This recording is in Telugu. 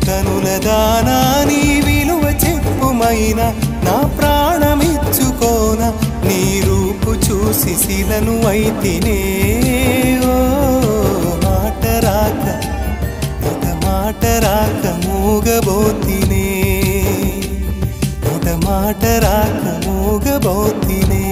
కనుల దానా నీ విలువ చెప్పుమైనా నా ప్రాణమిచ్చుకోన నీ రూపు చూసి శిలను అయితినే ఓ మాట రాక ఇక మాట రాక మూగబోతినే ఇక మాట రాక మూగబోతినే